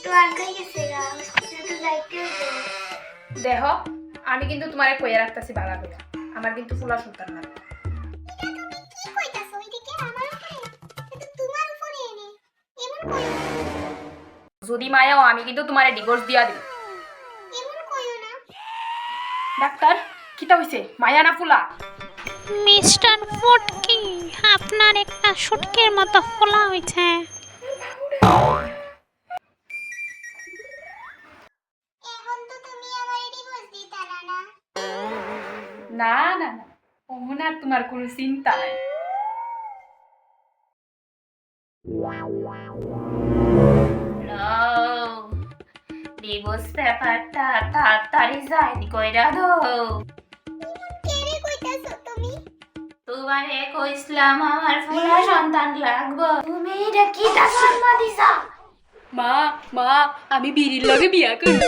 তো আগাই গেছে গা হসপিটাল তো যাইতে হইতো। দেহ আমি কিন্তু তোমারে কইয়া রাখতাছি বালা কইরা আমার কিন্তু ফুলা সন্তান না। কি কইতাছো এদিকে আমার উপরে? এটা তোমার উপরে এনে এমন কইও না। যদি মায়াও আমি কিন্তু তোমারে ডিভোর্স দিয়া দিব। এমন কইও না। ডাক্তার কিটা হইছে মায়া না ফুলা? মিস্টার ফুটকি, আপনার একটা শুটকির মতো ফোলা হয়েছে। এখন তো তুমি আমারে ডিভোর্স দিতালা না। না না না ওমন আর তোমার কোনো চিন্তা নাই। ডিভোর্স পেপারটা তাড়াতাড়ি যায়নি কইরা দাও। কেরে কইতাছো তুমি? তোমারে কইছিলাম আমার ফুলা সন্তান লাগবো, তুমি এটা কিটা জন্ম দিছা? মা মা আমি বীরির লগে বিয়া করব।